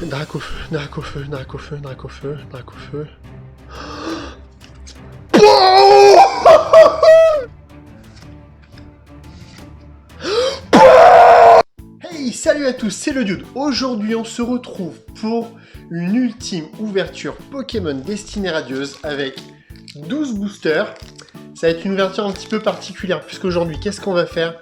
Dracofeu, Dracofeu, Dracofeu, Dracofeu, Dracofeu. Hey, salut à tous, c'est le Dude. Aujourd'hui, on se retrouve pour une ultime ouverture Pokémon Destinée Radieuse avec 12 boosters. Ça va être une ouverture un petit peu particulière, puisqu'aujourd'hui, qu'est-ce qu'on va faire?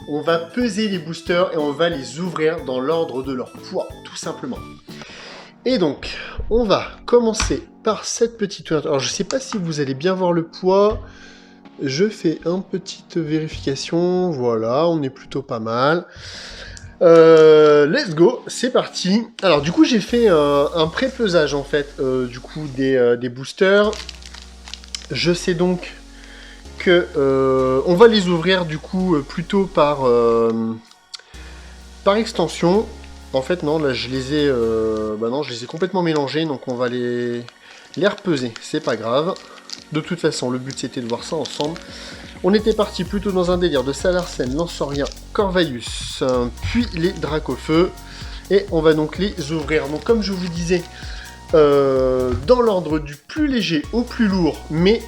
On va peser les boosters et on va les ouvrir dans l'ordre de leur poids, tout simplement. Et donc, on va commencer par cette petite ouverture. Alors, je ne sais pas si vous allez bien voir le poids. Je fais une petite vérification. Voilà, on est plutôt pas mal. Let's go, c'est parti. Alors, du coup, j'ai fait un pré-pesage, en fait, du coup, des boosters. Je sais donc que on va les ouvrir, du coup, plutôt par extension. En fait, non, là, je les ai complètement mélangés, donc on va les repeser, c'est pas grave. De toute façon, le but, c'était de voir ça ensemble. On était parti plutôt dans un délire de Salarsen, Lanceurien, Corvayus, puis les Dracofeu, et on va donc les ouvrir. Donc, comme je vous disais, dans l'ordre du plus léger au plus lourd, mais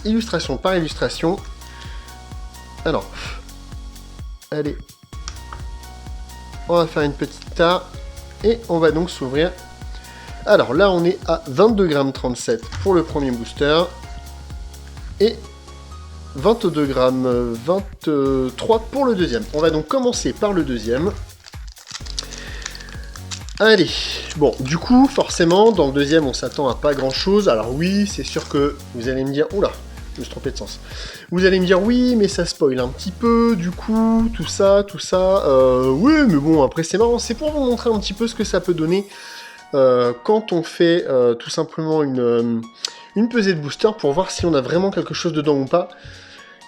illustration par illustration. Alors, allez. On va faire une petite tare et on va donc s'ouvrir. Alors là, on est à 22,37 g pour le premier booster et 22 g 23 pour le deuxième. On va donc commencer par le deuxième. Allez, bon, du coup, forcément, dans le deuxième, on s'attend à pas grand-chose. Alors oui, c'est sûr que vous allez me dire... Oula, je me suis trompé de sens. Vous allez me dire, oui, mais ça spoil un petit peu, du coup, tout ça. Oui, mais bon, après, c'est marrant. C'est pour vous montrer un petit peu ce que ça peut donner quand on fait tout simplement une pesée de booster pour voir si on a vraiment quelque chose dedans ou pas.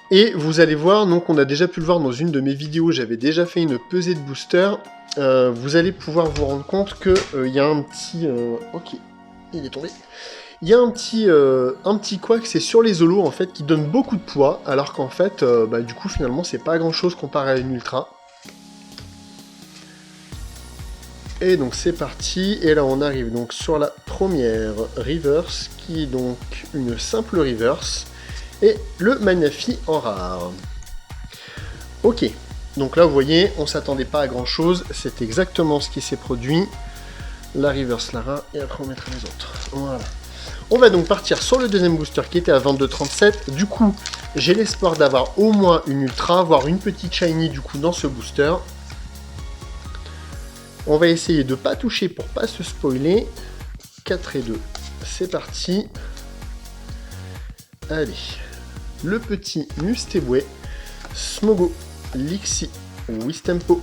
Et vous allez voir, donc, on a déjà pu le voir dans une de mes vidéos, j'avais déjà fait une pesée de booster. Vous allez pouvoir vous rendre compte qu'il y a un petit... Ok, il est tombé. Il y a un petit couac, c'est sur les holos en fait, qui donne beaucoup de poids, alors qu'en fait, du coup, finalement, c'est pas grand chose comparé à une ultra. Et donc c'est parti, et là on arrive donc sur la première reverse, qui est donc une simple reverse, et le Magnafi en rare. Ok, donc là vous voyez, on s'attendait pas à grand chose, c'est exactement ce qui s'est produit. La reverse, la rare, et après on mettra les autres. Voilà. On va donc partir sur le deuxième booster qui était à 22,37. Du coup, j'ai l'espoir d'avoir au moins une ultra, voire une petite shiny du coup dans ce booster. On va essayer de ne pas toucher pour pas se spoiler. 4 et 2, c'est parti. Allez, le petit Mustéboué, Smogo, Lixie, Wistempo,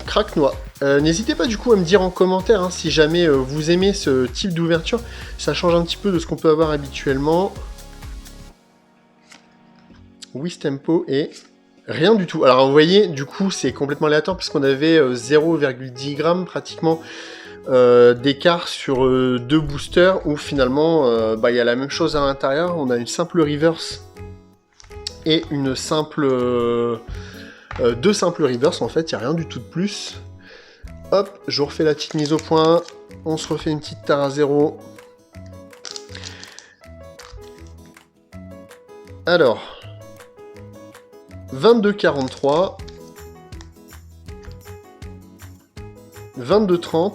Craquenois. N'hésitez pas du coup à me dire en commentaire hein, si jamais vous aimez ce type d'ouverture. Ça change un petit peu de ce qu'on peut avoir habituellement. Wistempo et rien du tout. Alors vous voyez, du coup c'est complètement aléatoire puisqu'on avait 0,10 g pratiquement d'écart sur deux boosters où finalement il y a la même chose à l'intérieur. On a une simple reverse et une simple... deux simples reverse en fait, il n'y a rien du tout de plus. Hop, je vous refais la petite mise au point. On se refait une petite tare à 0. Alors, 22,43. 22,30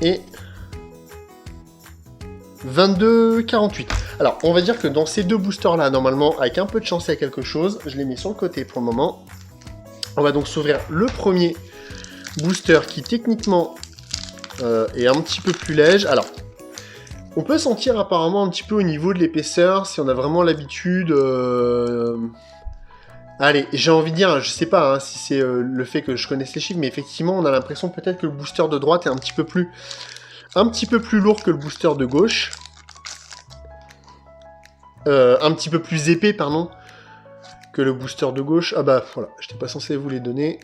et 22,48. Alors, on va dire que dans ces deux boosters-là, normalement, avec un peu de chance, il y a quelque chose. Je les mets sur le côté pour le moment. On va donc s'ouvrir le premier booster qui, techniquement, est un petit peu plus léger. Alors, on peut sentir apparemment un petit peu au niveau de l'épaisseur, si on a vraiment l'habitude... Allez, j'ai envie de dire, je sais pas hein, si c'est le fait que je connaisse les chiffres, mais effectivement, on a l'impression peut-être que le booster de droite est un petit peu plus lourd que le booster de gauche. Un petit peu plus épais, pardon, que le booster de gauche. Ah bah, voilà, j'étais pas censé vous les donner.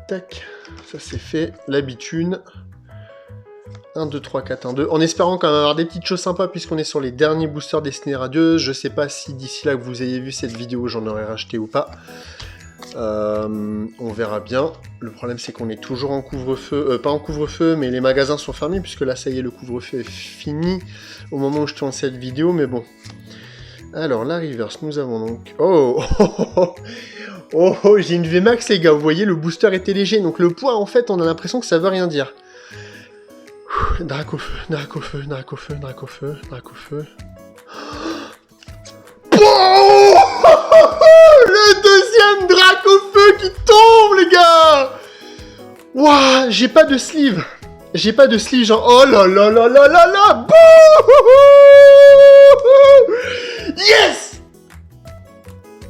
Tac, ça c'est fait, l'habitude. 1, 2, 3, 4, 1, 2. En espérant quand même avoir des petites choses sympas puisqu'on est sur les derniers boosters Destinée Radieuse. Je sais pas si d'ici là que vous ayez vu cette vidéo, j'en aurais racheté ou pas. On verra bien. Le problème, c'est qu'on est toujours en couvre-feu. Pas en couvre-feu, mais les magasins sont fermés, puisque là, ça y est, le couvre-feu est fini au moment où je tourne cette vidéo, mais bon. Alors, la reverse, nous avons donc... Oh, j'ai une VMAX, les gars. Vous voyez, le booster était léger. Donc, le poids, en fait, on a l'impression que ça veut rien dire. Drac au feu, drac au feu, drac au feu, drac au feu, drac au feu. Oh le deuxième drac au feu qui tombe, les gars. Waouh, j'ai pas de sleeve. J'ai pas de sleeve, genre... Oh là là là là là là. Bouh. Yes.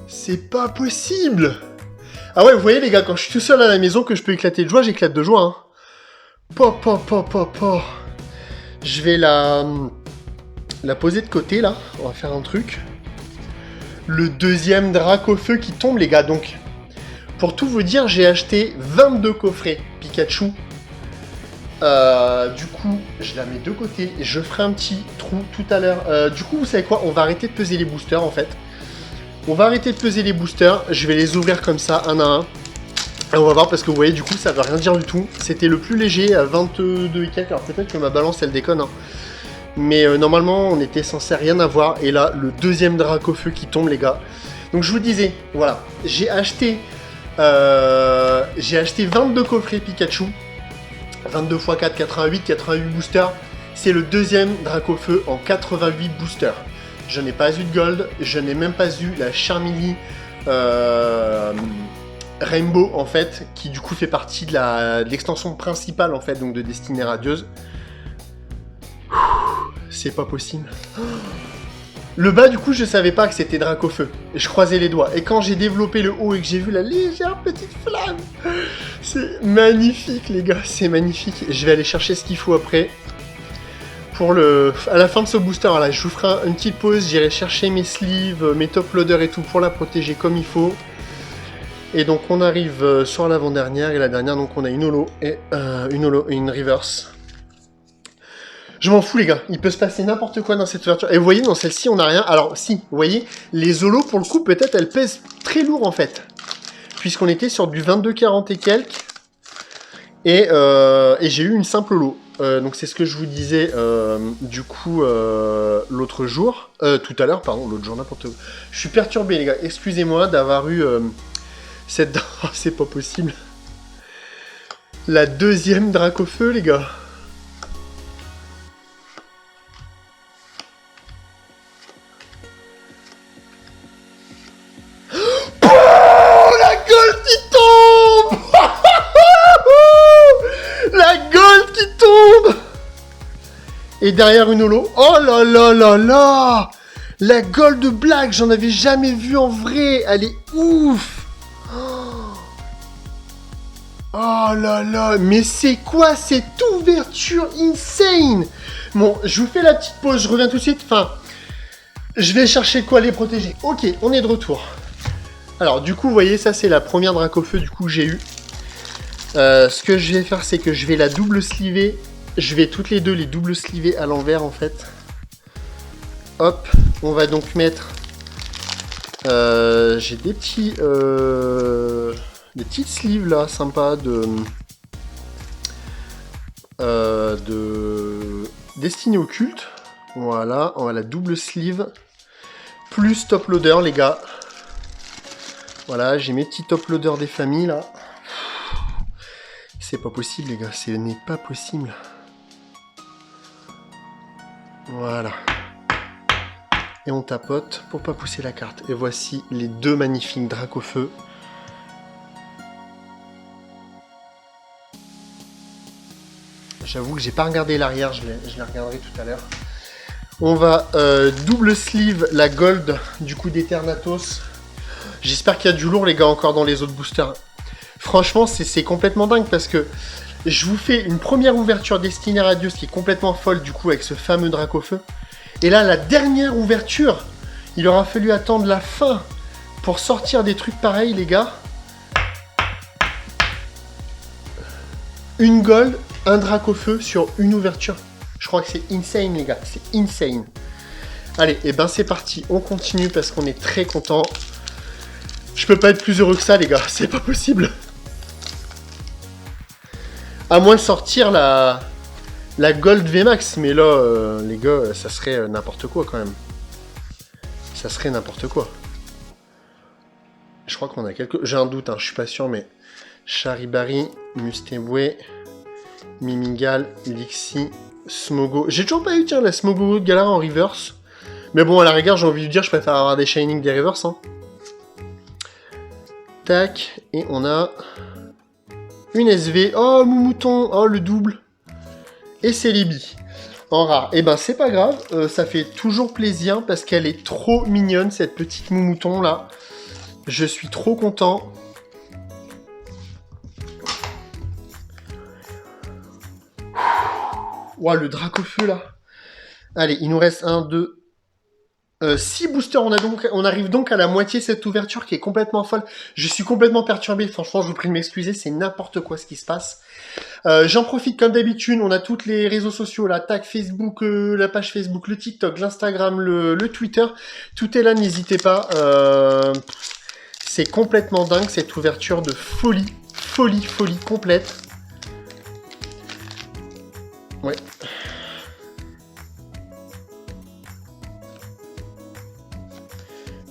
C'est pas possible. Ah ouais, vous voyez, les gars, quand je suis tout seul à la maison, que je peux éclater de joie, j'éclate de joie, hein. Je vais la poser de côté, là. On va faire un truc. Le deuxième drac au feu qui tombe, les gars. Donc, pour tout vous dire, j'ai acheté 22 coffrets Pikachu. Du coup, je la mets de côté. Je ferai un petit trou tout à l'heure. Du coup, vous savez quoi? On va arrêter de peser les boosters, en fait. On va arrêter de peser les boosters. Je vais les ouvrir comme ça, un à un. Et on va voir, parce que vous voyez, du coup, ça veut rien dire du tout. C'était le plus léger, à 22 et quelques. Alors, peut-être que ma balance, elle déconne, hein. Mais normalement, on était censé rien avoir. Et là, le deuxième drac au feu qui tombe, les gars. Donc, je vous disais, voilà. J'ai acheté 22 coffrets Pikachu. 22 x 4, 88 boosters. C'est le deuxième drac au feu en 88 boosters. Je n'ai pas eu de gold. Je n'ai même pas eu la Charmeleon Rainbow, en fait. Qui, du coup, fait partie de l'extension principale, en fait, donc de Destinée Radieuse. C'est pas possible. Le bas, du coup, je savais pas que c'était drac au feu. Je croisais les doigts. Et quand j'ai développé le haut et que j'ai vu la légère petite flamme, c'est magnifique, les gars. C'est magnifique. Je vais aller chercher ce qu'il faut après. À la fin de ce booster, là, je vous ferai une petite pause. J'irai chercher mes sleeves, mes top loaders et tout pour la protéger comme il faut. Et donc, on arrive sur l'avant-dernière. Et la dernière, donc, on a une holo et une reverse. Je m'en fous, les gars. Il peut se passer n'importe quoi dans cette ouverture. Et vous voyez, dans celle-ci, on n'a rien. Alors, si, vous voyez, les holos, pour le coup, peut-être, elles pèsent très lourd, en fait. Puisqu'on était sur du 22,40 et quelques. Et j'ai eu une simple holo. Donc, c'est ce que je vous disais, du coup, l'autre jour. Tout à l'heure, pardon, l'autre jour, n'importe où. Je suis perturbé, les gars. Excusez-moi d'avoir eu cette... Oh, c'est pas possible. La deuxième drac au feu, les gars. Et derrière une holo. Oh là là là là. La Gold Black, j'en avais jamais vu en vrai. Elle est ouf. Oh là là. Mais c'est quoi cette ouverture insane? Bon, je vous fais la petite pause. Je reviens tout de suite. Enfin, je vais chercher quoi les protéger. Ok, on est de retour. Alors, du coup, vous voyez, ça c'est la première drac au feu du coup que j'ai eu. Ce que je vais faire, c'est que je vais la double sliver. Je vais toutes les deux les double sliver à l'envers en fait. Hop, on va donc mettre... j'ai des petits... des petites sleeves là, sympas de Destinée Occulte. Voilà, on va la double sleeve. Plus top loader les gars. Voilà, j'ai mes petits top loaders des familles là. C'est pas possible les gars, ce n'est pas possible. Voilà. Et on tapote pour pas pousser la carte. Et voici les deux magnifiques dracs au feu. J'avoue que j'ai pas regardé l'arrière, je les regarderai tout à l'heure. On va double sleeve la gold du coup d'Eternatus. J'espère qu'il y a du lourd les gars encore dans les autres boosters. Franchement c'est complètement dingue parce que je vous fais une première ouverture Destinée Radieuse qui est complètement folle du coup avec ce fameux drac au feu. Et là la dernière ouverture, il aura fallu attendre la fin pour sortir des trucs pareils les gars. Une gold, un drac au feu sur une ouverture. Je crois que c'est insane les gars, c'est insane. Allez, et ben c'est parti, on continue parce qu'on est très content. Je peux pas être plus heureux que ça, les gars. C'est pas possible. À moins de sortir la Gold VMAX. Mais là, les gars, ça serait n'importe quoi quand même. Ça serait n'importe quoi. Je crois qu'on a quelques... J'ai un doute, hein, je suis pas sûr, mais... Charibari, Mustéboué, Mimigal, Lixi, Smogo. J'ai toujours pas eu, tiens, la Smogo de Galara en reverse. Mais bon, à la rigueur, j'ai envie de dire, je préfère avoir des Shining des reverse. Hein. Tac, et on a... Une SV. Oh, le mouton. Oh, le double. Et c'est Libby. En rare. Et ben, c'est pas grave. Ça fait toujours plaisir parce qu'elle est trop mignonne, cette petite mouton là. Je suis trop content. Ouah, le Dracofeu là. Allez, il nous reste 1, 2, 6 boosters. On arrive donc à la moitié de cette ouverture qui est complètement folle. Je suis complètement perturbé. Franchement, je vous prie de m'excuser. C'est n'importe quoi ce qui se passe. J'en profite comme d'habitude. On a tous les réseaux sociaux là. Tac, Facebook, la page Facebook, le TikTok, l'Instagram, le Twitter. Tout est là. N'hésitez pas. C'est complètement dingue cette ouverture de folie. Folie complète. Ouais.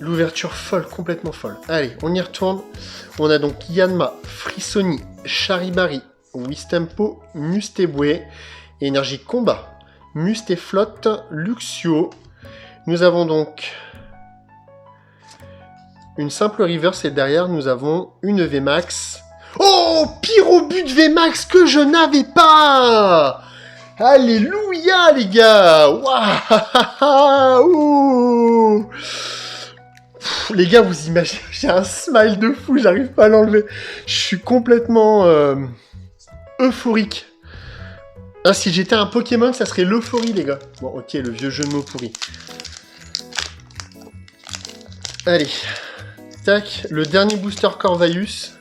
L'ouverture folle, complètement folle. Allez, on y retourne. On a donc Yanma, Frissoni, Charibari, Wistempo, Mustéboué, Énergie Combat, Mustéflotte, Luxio. Nous avons donc une simple reverse et derrière nous avons une VMAX. Oh, Pyrobut VMAX que je n'avais pas. Alléluia les gars. Waouh. Les gars, vous imaginez, j'ai un smile de fou, j'arrive pas à l'enlever. Je suis complètement euphorique. Ah, si j'étais un Pokémon, ça serait l'euphorie, les gars. Bon, ok, le vieux jeu de mots pourri. Allez. Tac, le dernier booster Corvalius.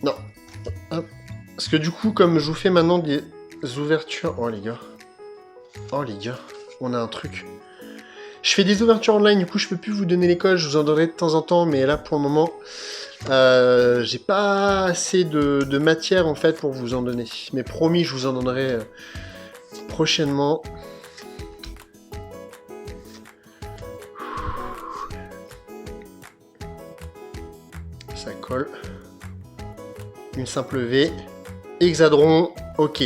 Non. Hop. Parce que du coup, comme je vous fais maintenant des ouvertures... Oh, les gars. Oh, les gars. On a un truc... Je fais des ouvertures online, du coup je peux plus vous donner les codes, je vous en donnerai de temps en temps, mais là pour le moment, j'ai pas assez de matière en fait pour vous en donner. Mais promis, je vous en donnerai prochainement. Ça colle. Une simple V. Hexadron, ok.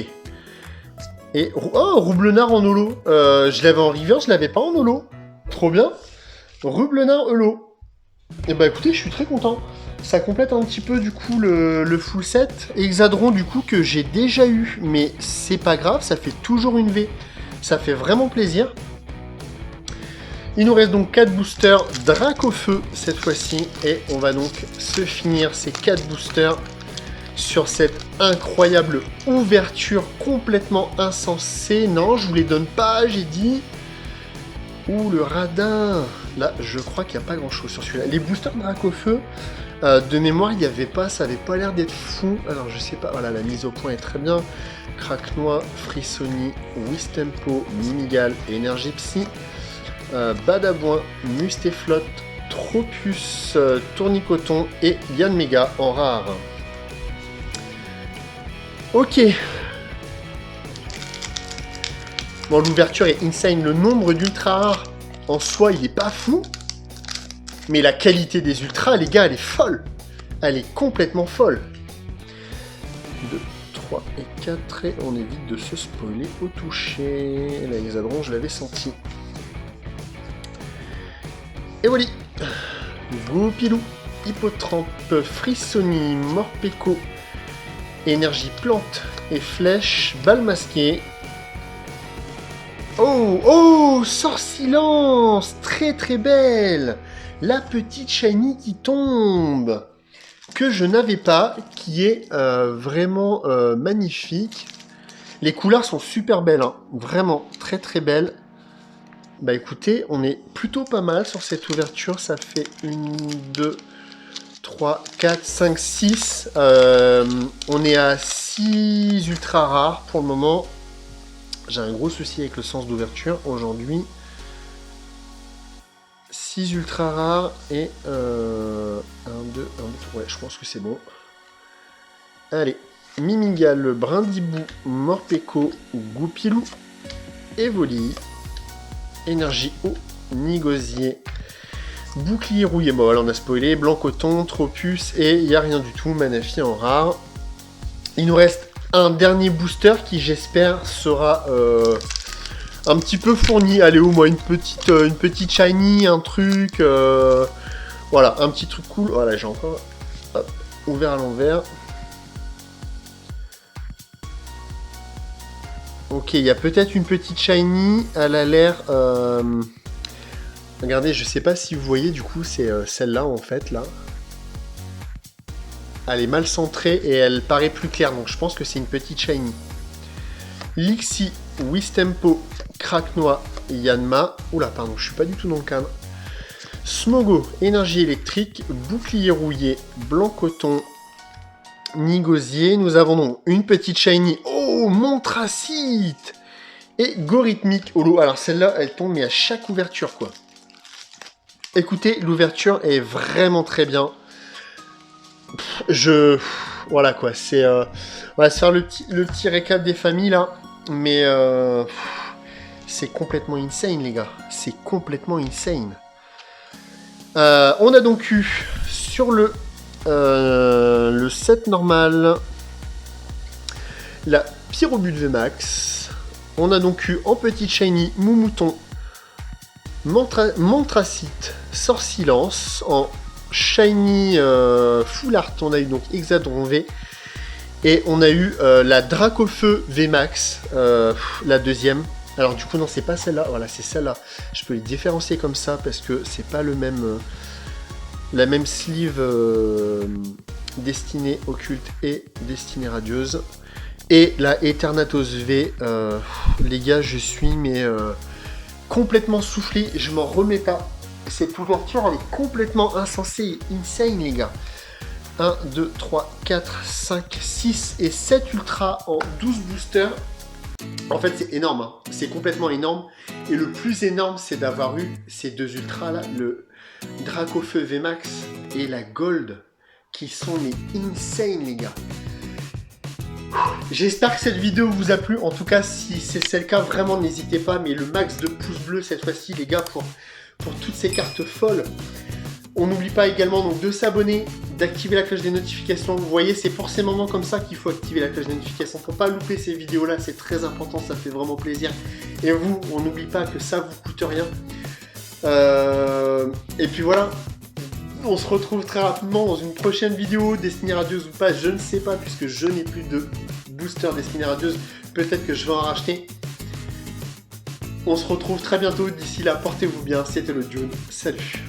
Et oh, Roublenard en holo. Je l'avais en river, je l'avais pas en holo. Trop bien. Rublenard holo. Et bah écoutez, je suis très content. Ça complète un petit peu du coup le full set. Hexadron du coup que j'ai déjà eu, mais c'est pas grave, ça fait toujours une V. Ça fait vraiment plaisir. Il nous reste donc 4 boosters Dracofeu cette fois-ci. Et on va donc se finir ces 4 boosters sur cette incroyable ouverture complètement insensée. Non, je vous les donne pas, j'ai dit. Ouh, le radin. Là, je crois qu'il n'y a pas grand-chose sur celui-là. Les boosters Dracofeu, de mémoire, il n'y avait pas, ça avait pas l'air d'être fou. Alors, je sais pas, voilà, la mise au point est très bien. Craquenois, Frissoni, Wistempo, Mimigal et Énergie Psy. Badabouin, Mustéflotte, Tropus, Tournicoton et Yann Mega en rare. Ok. Bon, l'ouverture est insane. Le nombre d'ultra rares en soi, il est pas fou. Mais la qualité des ultras, les gars, elle est folle. Elle est complètement folle. 2, 3 et 4. Et on évite de se spoiler au toucher. La hexadron, je l'avais senti. Et voilà. Goupilou, Hippotrampe, Frissoni, Morpeko, Énergie Plante et Flèche, Balle Masquée. Oh, oh, Sort Silence, très très belle. La petite shiny qui tombe, que je n'avais pas, qui est vraiment magnifique. Les couleurs sont super belles, hein. Vraiment très très belles. Bah écoutez, on est plutôt pas mal sur cette ouverture. Ça fait 1, 2, 3, 4, 5, 6. On est à 6 ultra rares pour le moment. J'ai un gros souci avec le sens d'ouverture aujourd'hui. 6 ultra rares et 1, 2, 3. Ouais, je pense que c'est bon. Allez, Mimigal, Brindibou, Morpeko, Goupilou, Evoli, Énergie eau, Nigosier, Bouclier rouillé. Bon, là on a spoilé, Blancoton, Tropus et il n'y a rien du tout, Manafi en rare. Il nous reste un dernier booster qui j'espère sera un petit peu fourni. Allez, au moins une petite shiny, un truc. Voilà, un petit truc cool. Voilà, j'ai encore ouvert à l'envers. Ok, il y a peut-être une petite shiny. Elle a l'air... Regardez, je sais pas si vous voyez, du coup, c'est celle-là, en fait, là. Elle est mal centrée et elle paraît plus claire, donc je pense que c'est une petite shiny. Lixi, Wistempo, Kraknoa, Yanma. Oula, pardon, je suis pas du tout dans le cadre. Smogo, Énergie électrique, Bouclier rouillé, Blancoton, Nigosier. Nous avons donc une petite shiny. Oh, Montracite et Gorithmique Holo. Alors celle-là, elle tombe mais à chaque ouverture, quoi. Écoutez, l'ouverture est vraiment très bien. Voilà, quoi. C'est... On va se faire le petit récap des familles, là. Mais... c'est complètement insane, les gars. C'est complètement insane. On a donc eu sur le set normal la Pyrobut VMAX. On a donc eu en petite shiny Moumouton, Montracite, Sorcilence. En shiny full art, on a eu donc Hexadron V. Et on a eu la Dracofeu VMAX, la deuxième. Alors du coup non, c'est pas celle-là, voilà, c'est celle-là. Je peux les différencier comme ça parce que c'est pas le même la même sleeve destinée occulte et destinée radieuse. Et la Eternatus V, les gars, je suis mais complètement soufflé, je m'en remets pas. Cette ouverture, elle est complètement insensée et insane, les gars. 1, 2, 3, 4, 5, 6 et 7 ultras en 12 boosters. En fait, c'est énorme, hein. C'est complètement énorme. Et le plus énorme, c'est d'avoir eu ces deux ultras là, le Dracofeu VMAX et la Gold, qui sont mais insane, les gars. J'espère que cette vidéo vous a plu. En tout cas, si c'est le cas, vraiment, n'hésitez pas. Mais le max de pouces bleus cette fois-ci, les gars, pour toutes ces cartes folles. On n'oublie pas également donc de s'abonner, d'activer la cloche des notifications. Vous voyez, c'est pour ces moments comme ça qu'il faut activer la cloche des notifications. Pour pas louper ces vidéos-là, c'est très important, ça fait vraiment plaisir. Et vous, on n'oublie pas que ça vous coûte rien. Et puis voilà, on se retrouve très rapidement dans une prochaine vidéo, Destinée Radieuse ou pas, je ne sais pas, puisque je n'ai plus de booster Destinée Radieuse. Peut-être que je vais en racheter. On se retrouve très bientôt. D'ici là, portez-vous bien. C'était le Dune. Salut.